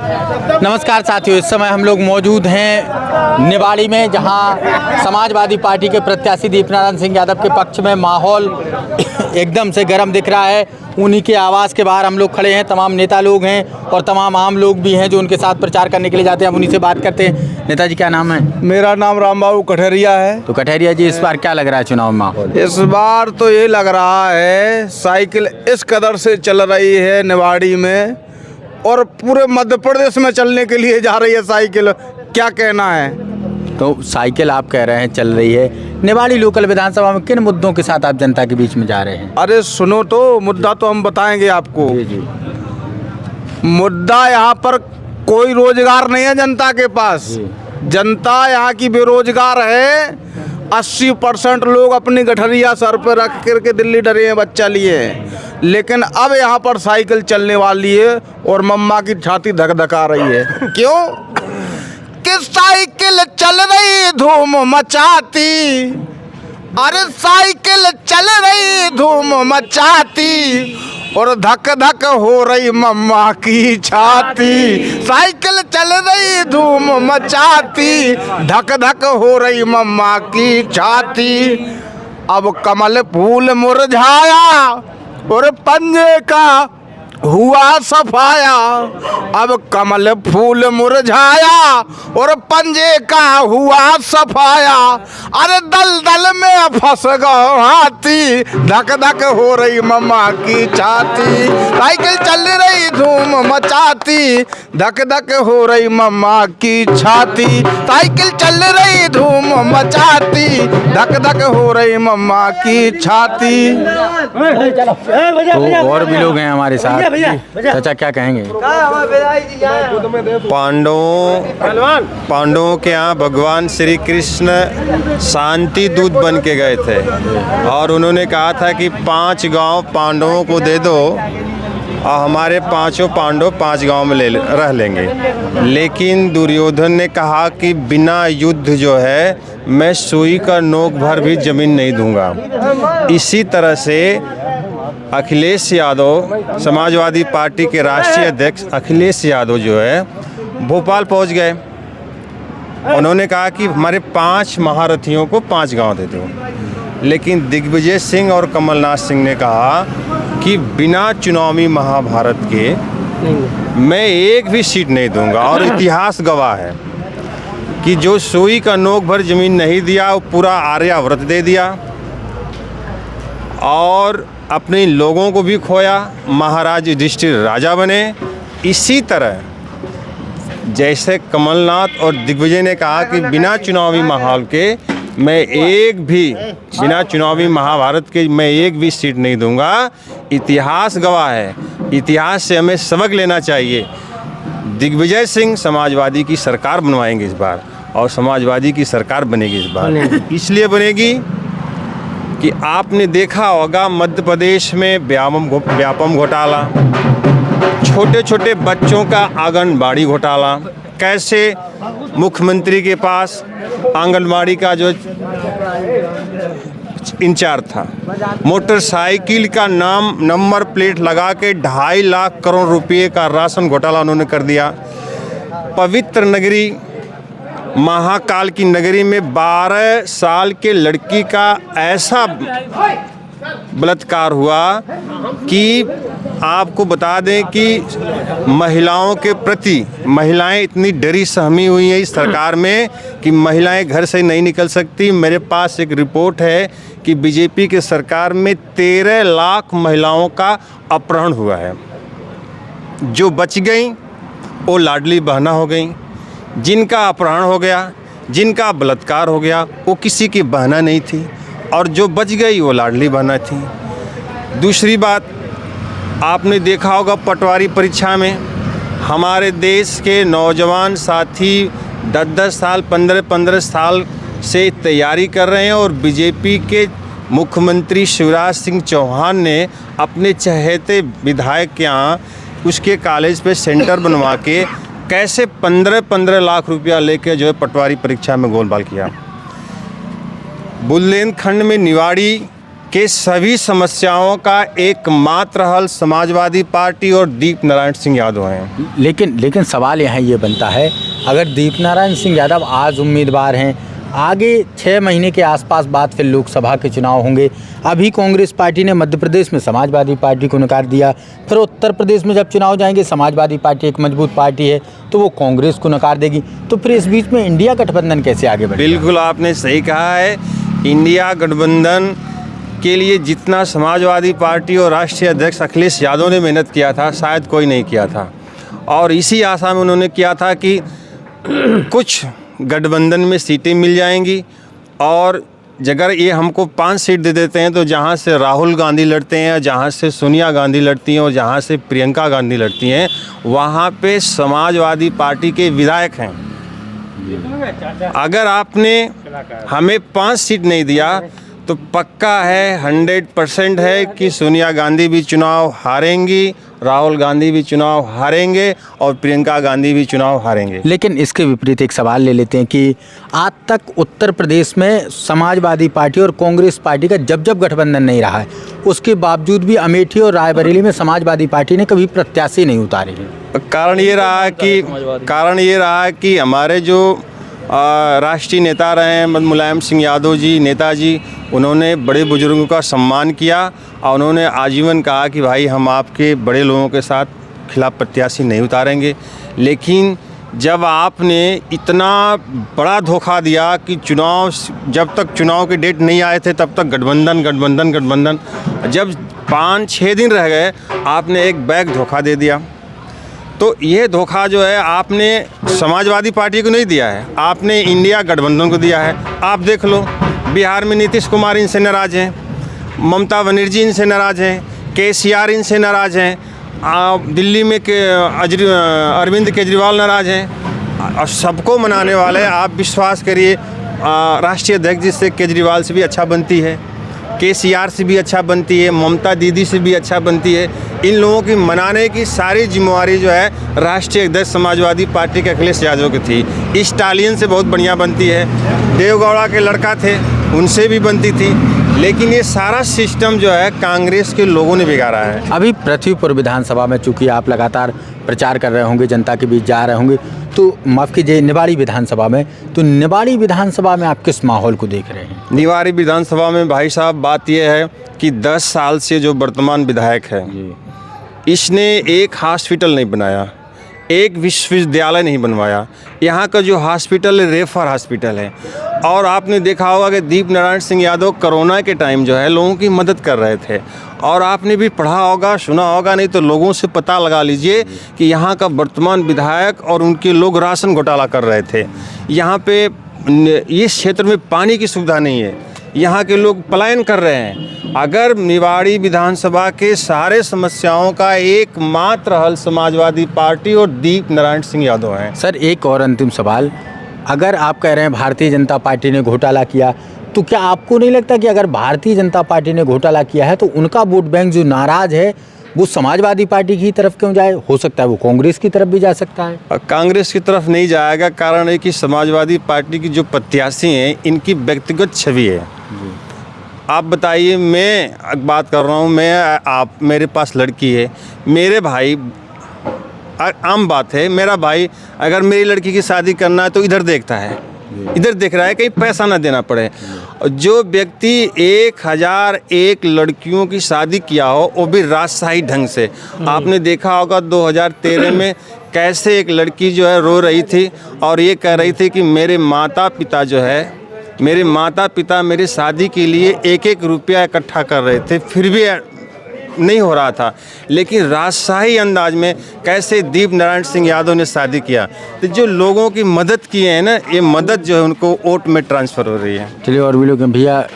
नमस्कार साथियों, इस समय हम लोग मौजूद हैं निवाड़ी में, जहां समाजवादी पार्टी के प्रत्याशी दीपनारायण सिंह यादव के पक्ष में माहौल एकदम से गर्म दिख रहा है। उन्हीं के आवास के बाहर हम लोग खड़े हैं। तमाम नेता लोग हैं और तमाम आम लोग भी हैं जो उनके साथ प्रचार करने के लिए जाते हैं। अब उन्हीं से बात करते हैं। नेताजी, क्या नाम है? मेरा नाम रामबाबू कठरिया है। तो कठरिया जी, इस बार क्या लग रहा है चुनाव में माहौल? इस बार तो ये लग रहा है साइकिल इस कदर से चल रही है निवाड़ी में और पूरे मध्य प्रदेश में चलने के लिए जा रही है साइकिल। क्या कहना है? तो साइकिल आप कह रहे हैं चल रही है। निवाड़ी लोकल विधानसभा में किन मुद्दों के साथ आप जनता के बीच में जा रहे हैं? अरे सुनो तो, मुद्दा तो हम बताएंगे आपको। जी। मुद्दा यहाँ पर कोई रोजगार नहीं है जनता के पास। जनता यहाँ की बेरोजगार है। 80% लोग अपनी गठरिया सर पर रख करके दिल्ली डरे हैं बच्चा लिए हैं। लेकिन अब यहाँ पर साइकिल चलने वाली है और मम्मा की छाती धक धका रही है। क्यों? कि साइकिल चल रही धूम मचाती, अरे साइकिल चल रही धूम मचाती और धक धक हो रही मम्मा की छाती। साइकिल चल रही धूम मचाती, धक धक हो रही मम्मा की छाती। अब कमल फूल मुरझाया और पंजे का हुआ सफाया। अब कमल फूल मुरझाया और पंजे का हुआ सफाया। अरे दलदल में फंस गो हाथी, धक धक हो रही मम्मा की छाती। साइकिल चल रही धूम मचाती, धक धक हो रही मम्मा की छाती। साइकिल चल रही धूम मचाती, धक धक हो रही मम्मा की छाती। तो और भी लोग हैं हमारे साथ। चाचा, क्या कहेंगे? पांडवों के यहाँ भगवान श्री कृष्ण शांति दूत बन के गए थे और उन्होंने कहा था कि 5 गांव पांडवों को दे दो और हमारे 5 पांडव 5 गांव में रह लेंगे। लेकिन दुर्योधन ने कहा कि बिना युद्ध जो है मैं सुई का नोक भर भी जमीन नहीं दूंगा। इसी तरह से अखिलेश यादव, समाजवादी पार्टी के राष्ट्रीय अध्यक्ष अखिलेश यादव जो है भोपाल पहुंच गए। उन्होंने कहा कि हमारे 5 महारथियों को 5 गांव दे दो। लेकिन दिग्विजय सिंह और कमलनाथ सिंह ने कहा कि बिना चुनावी महाभारत के मैं एक भी सीट नहीं दूंगा। और इतिहास गवाह है कि जो सुई का नोक भर जमीन नहीं दिया वो पूरा आर्यावर्त दे दिया और अपने लोगों को भी खोया। महाराज युधिष्ठिर राजा बने। इसी तरह जैसे कमलनाथ और दिग्विजय ने कहा कि बिना चुनावी माहौल के मैं एक भी, बिना चुनावी महाभारत के मैं एक भी सीट नहीं दूंगा। इतिहास गवाह है। इतिहास से हमें सबक लेना चाहिए। दिग्विजय सिंह समाजवादी की सरकार बनवाएंगे इस बार और समाजवादी की सरकार बनेगी इस बार। इसलिए बनेगी कि आपने देखा होगा मध्य प्रदेश में व्यापम घोटाला, छोटे छोटे बच्चों का आंगनबाड़ी घोटाला। कैसे मुख्यमंत्री के पास आंगनबाड़ी का जो इंचार्ज था, मोटरसाइकिल का नंबर प्लेट लगा के 2.5 लाख करोड़ रुपए का राशन घोटाला उन्होंने कर दिया। पवित्र नगरी महाकाल की नगरी में 12 साल के लड़की का ऐसा बलात्कार हुआ कि आपको बता दें कि महिलाओं के प्रति महिलाएं इतनी डरी सहमी हुई हैं इस सरकार में कि महिलाएं घर से नहीं निकल सकती। मेरे पास एक रिपोर्ट है कि बीजेपी के सरकार में 13 लाख महिलाओं का अपहरण हुआ है। जो बच गई वो लाडली बहना हो गई। जिनका अपहरण हो गया, जिनका बलात्कार हो गया, वो किसी की बहना नहीं थी और जो बच गई वो लाडली बहना थी। दूसरी बात, आपने देखा होगा पटवारी परीक्षा में हमारे देश के नौजवान साथी 10-10 साल 15-15 साल से तैयारी कर रहे हैं और बीजेपी के मुख्यमंत्री शिवराज सिंह चौहान ने अपने चहेते विधायक के यहाँ उसके कॉलेज पे सेंटर बनवा के कैसे 15-15 लाख रुपया लेके जो है पटवारी परीक्षा में गोलमाल किया। बुंदेलखंड में निवाड़ी कि सभी समस्याओं का एकमात्र हल समाजवादी पार्टी और दीप नारायण सिंह यादव हैं। लेकिन सवाल यहाँ ये बनता है, अगर दीप नारायण सिंह यादव आज उम्मीदवार हैं, आगे 6 महीने के आसपास बाद फिर लोकसभा के चुनाव होंगे। अभी कांग्रेस पार्टी ने मध्य प्रदेश में समाजवादी पार्टी को नकार दिया, फिर उत्तर प्रदेश में जब चुनाव जाएंगे, समाजवादी पार्टी एक मजबूत पार्टी है तो वो कांग्रेस को नकार देगी, तो फिर इस बीच में इंडिया गठबंधन कैसे आगे बढ़ेगा? बिल्कुल आपने सही कहा है। इंडिया गठबंधन के लिए जितना समाजवादी पार्टी और राष्ट्रीय अध्यक्ष अखिलेश यादव ने मेहनत किया था, शायद कोई नहीं किया था। और इसी आशा में उन्होंने किया था कि कुछ गठबंधन में सीटें मिल जाएंगी, और अगर ये हमको 5 सीट दे देते हैं तो जहाँ से राहुल गांधी लड़ते हैं, जहाँ से सोनिया गांधी लड़ती हैं और जहाँ से प्रियंका गांधी लड़ती हैं, वहाँ पे समाजवादी पार्टी के विधायक हैं। अगर आपने हमें 5 सीट नहीं दिया तो पक्का है, 100% है कि सोनिया गांधी भी चुनाव हारेंगी, राहुल गांधी भी चुनाव हारेंगे और प्रियंका गांधी भी चुनाव हारेंगे। लेकिन इसके विपरीत एक सवाल ले लेते हैं कि आज तक उत्तर प्रदेश में समाजवादी पार्टी और कांग्रेस पार्टी का जब गठबंधन नहीं रहा है, उसके बावजूद भी अमेठी और रायबरेली में समाजवादी पार्टी ने कभी प्रत्याशी नहीं उतारे हैं। कारण ये रहा कि हमारे जो राष्ट्रीय नेता रहे हैं मुलायम सिंह यादव जी, नेताजी, उन्होंने बड़े बुजुर्गों का सम्मान किया और उन्होंने आजीवन कहा कि भाई हम आपके बड़े लोगों के साथ खिलाफ प्रत्याशी नहीं उतारेंगे। लेकिन जब आपने इतना बड़ा धोखा दिया कि जब तक चुनाव के डेट नहीं आए थे तब तक गठबंधन, जब 5-6 दिन रह गए आपने एक बैग धोखा दे दिया। तो ये धोखा जो है आपने समाजवादी पार्टी को नहीं दिया है, आपने इंडिया गठबंधन को दिया है। आप देख लो, बिहार में नीतीश कुमार इनसे नाराज़ हैं, ममता बनर्जी इनसे नाराज़ हैं, केसीआर इनसे नाराज़ हैं, दिल्ली में अरविंद केजरीवाल नाराज़ हैं, और सबको मनाने वाले आप विश्वास करिए, राष्ट्रीय अध्यक्ष जी से केजरीवाल से भी अच्छा बनती है, केसीआर से भी अच्छा बनती है, ममता दीदी से भी अच्छा बनती है। इन लोगों की मनाने की सारी जिम्मेवारी जो है राष्ट्रीय अध्यक्ष समाजवादी पार्टी के अखिलेश यादव की थी। स्टालिन से बहुत बढ़िया बनती है, देवगौड़ा के लड़का थे उनसे भी बनती थी, लेकिन ये सारा सिस्टम जो है कांग्रेस के लोगों ने बिगाड़ा है। अभी पृथ्वीपुर विधानसभा में चूँकि आप लगातार प्रचार कर रहे होंगे, जनता के बीच जा रहे होंगे, तो माफ़ कीजिए निवाड़ी विधानसभा में, तो निवाड़ी विधानसभा में आप किस माहौल को देख रहे हैं? निवाड़ी विधानसभा में भाई साहब बात यह है कि 10 साल से जो वर्तमान विधायक है, इसने एक हॉस्पिटल नहीं बनाया, एक विश्वविद्यालय नहीं बनवाया। यहाँ का जो हॉस्पिटल है रेफर हॉस्पिटल है। और आपने देखा होगा कि दीप नारायण सिंह यादव कोरोना के टाइम जो है लोगों की मदद कर रहे थे, और आपने भी पढ़ा होगा, सुना होगा, नहीं तो लोगों से पता लगा लीजिए कि यहाँ का वर्तमान विधायक और उनके लोग राशन घोटाला कर रहे थे। यहाँ पे इस क्षेत्र में पानी की सुविधा नहीं है, यहाँ के लोग पलायन कर रहे हैं। अगर निवाड़ी विधानसभा के सारे समस्याओं का एकमात्र हल समाजवादी पार्टी और दीप नारायण सिंह यादव हैं। सर एक और अंतिम सवाल, अगर आप कह रहे हैं भारतीय जनता पार्टी ने घोटाला किया, तो क्या आपको नहीं लगता कि अगर भारतीय जनता पार्टी ने घोटाला किया है तो उनका वोट बैंक जो नाराज़ है वो समाजवादी पार्टी की तरफ क्यों जाए? हो सकता है वो कांग्रेस की तरफ भी जा सकता है। कांग्रेस की तरफ नहीं जाएगा, कारण है कि समाजवादी पार्टी की जो प्रत्याशी हैं इनकी व्यक्तिगत छवि है। आप बताइए, मैं बात कर रहा हूँ, मेरे पास लड़की है, मेरे भाई, आम बात है, मेरा भाई अगर मेरी लड़की की शादी करना है तो इधर देखता है, इधर देख रहा है कहीं पैसा ना देना पड़े। जो व्यक्ति 1001 लड़कियों की शादी किया हो वो भी राजशाही ढंग से, आपने देखा होगा 2013 में कैसे एक लड़की जो है रो रही थी और ये कह रही थी कि मेरे माता पिता मेरी शादी के लिए 1-1 रुपया इकट्ठा कर रहे थे, फिर भी नहीं हो रहा था। लेकिन राजशाही अंदाज में कैसे दीप नारायण सिंह यादव ने शादी किया, तो जो लोगों की मदद किए हैं ना, ये मदद जो है उनको वोट में ट्रांसफ़र हो रही है। चलिए और भी लोग, भैया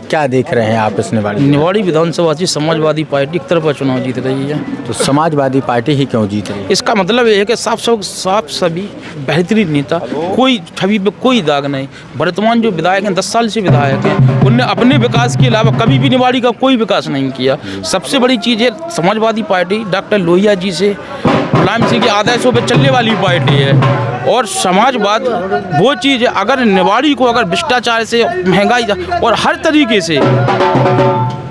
क्या देख रहे हैं आप इस निवाड़ी विधानसभा से समाजवादी पार्टी एक तरफा चुनाव जीत रही है। तो समाजवादी पार्टी ही क्यों जीत रही है? इसका मतलब ये है कि साफ सभी बेहतरीन नेता, कोई छवि पे कोई दाग नहीं। वर्तमान जो विधायक हैं, 10 साल से विधायक हैं, उनने अपने विकास के अलावा कभी भी निवाड़ी का कोई विकास नहीं किया। सबसे बड़ी चीज़ है समाजवादी पार्टी डॉक्टर लोहिया जी से, मुलायम सिंह के आदर्शों पर चलने वाली पार्टी है। और समाजवाद वो चीज़ है, अगर निवाड़ी को अगर भ्रष्टाचार से, महंगाई और हर तरीके से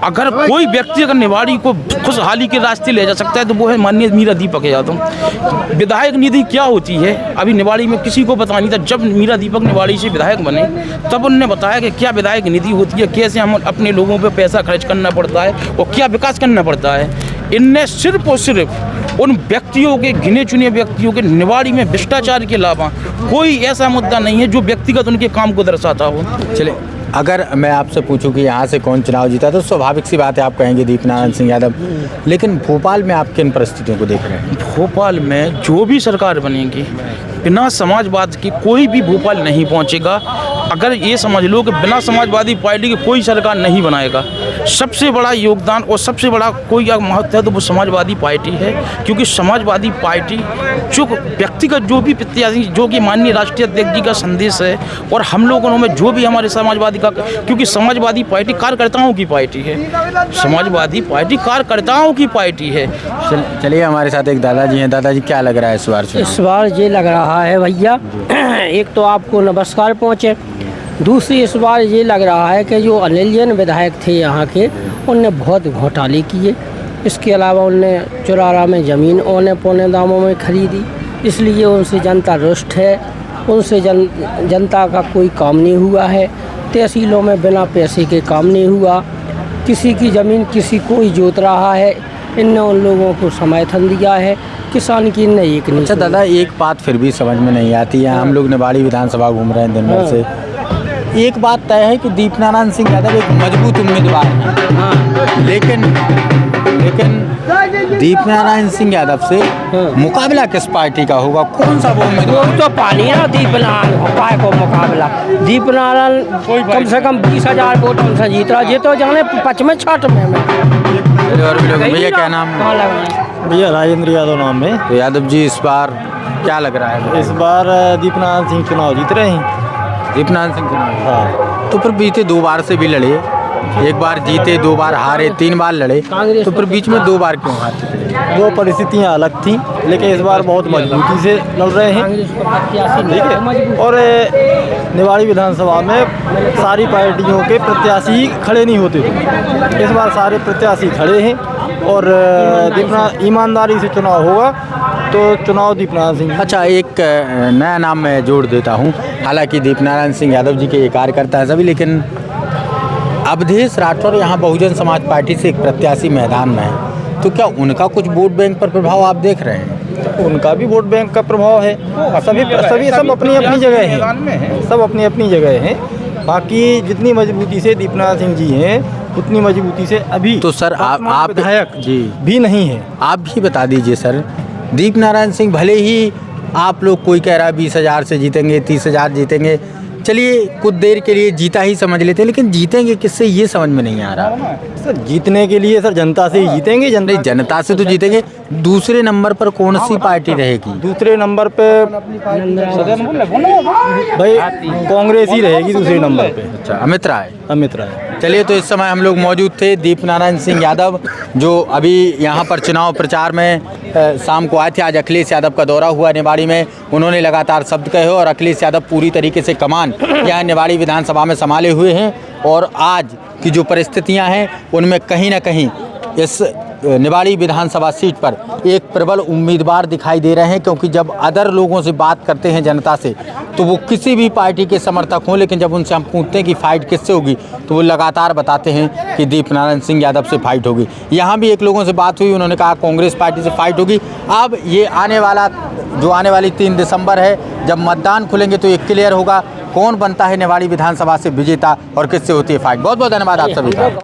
अगर कोई व्यक्ति अगर निवाड़ी को खुशहाली के रास्ते ले जा सकता है तो वो है माननीय मीरा दीपक यादव। विधायक निधि क्या होती है अभी निवाड़ी में किसी को पता नहीं था। जब मीरा दीपक निवाड़ी से विधायक बने तब उन्होंने बताया कि क्या विधायक निधि होती है, कैसे हम अपने लोगों पे पैसा खर्च करना पड़ता है और क्या विकास करना पड़ता है। इनने सिर्फ और सिर्फ उन व्यक्तियों के, गिने चुने व्यक्तियों के निवाड़ी में भ्रष्टाचार के अलावा कोई ऐसा मुद्दा नहीं है जो व्यक्तिगत उनके काम को दर्शाता हो। चले, अगर मैं आपसे पूछूं कि यहाँ से कौन चुनाव जीता तो स्वाभाविक सी बात है आप कहेंगे दीपनारायण सिंह यादव, लेकिन भोपाल में आप किन परिस्थितियों को देख रहे हैं? भोपाल में जो भी सरकार बनेगी बिना समाजवाद के कोई भी भोपाल नहीं पहुंचेगा। अगर ये समझ लो कि बिना समाजवादी पार्टी के कोई सरकार नहीं बनाएगा। सबसे बड़ा योगदान और सबसे बड़ा कोई महत्व है तो वो समाजवादी पार्टी है, क्योंकि समाजवादी पार्टी जो व्यक्तिगत जो भी प्रत्याशी, जो कि माननीय राष्ट्रीय अध्यक्ष जी का संदेश है और हम लोगों में जो भी हमारे समाजवादी का, क्योंकि समाजवादी पार्टी कार्यकर्ताओं की पार्टी है, समाजवादी पार्टी कार्यकर्ताओं की पार्टी है। चलिए, हमारे साथ एक दादाजी हैं। दादाजी, क्या लग रहा है इस बार चुनाव? इस बार ये लग रहा है भैया, एक तो आपको नमस्कार पहुँचे, दूसरी इस बार ये लग रहा है कि जो अनिल विधायक थे यहाँ के, उनने बहुत घोटाले किए। इसके अलावा उनने चुरारा में ज़मीन औने पौने दामों में खरीदी, इसलिए उनसे जनता रुष्ट है। उनसे जनता का कोई काम नहीं हुआ है। तहसीलों में बिना पैसे के काम नहीं हुआ। किसी की ज़मीन किसी को ही जोत रहा है। इनने उन लोगों को समर्थन दिया है, किसान की इनने एक नहीं। अच्छा दादा, एक बात फिर भी समझ में नहीं आती है। हम लोग निवाड़ी विधानसभा घूम रहे हैं दिन भर से। एक बात तय है कि दीपनारायण सिंह यादव एक मजबूत उम्मीदवार हैं। हाँ, लेकिन दीपनारायण सिंह यादव से मुकाबला किस पार्टी का होगा? कौन सा वो उम्मीदवार? वो तो पानी है ना दीपनारायण काय को मुकाबला। दीपनारायण कम से कम 20,000 वोटों से जीत रहा। ये तो जाने 55 छठ में और भी लोग। भैया क्या नाम है? भैया राजेंद्र यादव नाम है। तो यादव जी, इस बार क्या लग रहा है? इस बार दीपनारायण सिंह चुनाव जीत रहे हैं। दीपनारायण सिंह चुनाव? हाँ। तो फिर बीते 2 बार से भी लड़े, एक बार जीते, 2 बार हारे, 3 बार लड़े, तो फिर बीच में 2 बार क्यों हारे? वो परिस्थितियाँ अलग थी, लेकिन इस बार बहुत मजबूती से लड़ रहे हैं, ठीक है। और निवाड़ी विधानसभा में सारी पार्टियों के प्रत्याशी खड़े नहीं होते थे। इस बार सारे प्रत्याशी खड़े हैं और ईमानदारी से चुनाव होगा, तो चुनाव दीपनारायण सिंह। अच्छा, एक नया नाम मैं जोड़ देता हूँ। हालांकि दीपनारायण सिंह यादव जी के कार्यकर्ता हैं सभी, लेकिन अवधेश राठौर यहाँ बहुजन समाज पार्टी से एक प्रत्याशी मैदान में है, तो क्या उनका कुछ वोट बैंक पर प्रभाव आप देख रहे हैं? उनका भी वोट बैंक का प्रभाव है। सब अपनी अपनी जगह हैं, सब अपनी अपनी जगह हैं। बाकी जितनी मजबूती से दीपनारायण सिंह जी हैं, उतनी मजबूती से अभी तो सर आप विधायक जी भी नहीं है। आप भी बता दीजिए सर, दीपनारायण सिंह भले ही आप लोग, कोई कह रहा है 20,000 से जीतेंगे, 30,000 जीतेंगे, चलिए कुछ देर के लिए जीता ही समझ लेते हैं, लेकिन जीतेंगे किससे ये समझ में नहीं आ रहा। सर भाजने के लिए सर जनता से ही जीतेंगे। जनता से तो जीतेंगे। दूसरे नंबर पर कौन सी पार्टी रहेगी? दूसरे नंबर पे भाई कांग्रेस ही रहेगी दूसरे नंबर पे। अच्छा, अमित राय। अमित राय। चलिए, तो इस समय हम लोग मौजूद थे दीपनारायण सिंह यादव, जो अभी यहाँ पर चुनाव प्रचार में शाम को आए थे। आज अखिलेश यादव का दौरा हुआ निवाड़ी में, उन्होंने लगातार शब्द कहे और अखिलेश यादव पूरी तरीके से कमान यहाँ निवाड़ी विधानसभा में संभाले हुए हैं। और आज की जो परिस्थितियाँ हैं उनमें कहीं ना कहीं इस निवाड़ी विधानसभा सीट पर एक प्रबल उम्मीदवार दिखाई दे रहे हैं, क्योंकि जब अदर लोगों से बात करते हैं जनता से तो वो किसी भी पार्टी के समर्थक हों, लेकिन जब उनसे हम पूछते हैं कि फाइट किससे होगी तो वो लगातार बताते हैं कि दीपनारायण सिंह यादव से फाइट होगी। यहाँ भी एक लोगों से बात हुई, उन्होंने कहा कांग्रेस पार्टी से फाइट होगी। अब ये आने वाली 3 दिसंबर है, जब मतदान खुलेंगे तो ये क्लियर होगा कौन बनता है निवाड़ी विधानसभा से विजेता और किससे होती है फाइट। बहुत बहुत धन्यवाद आप सभी का।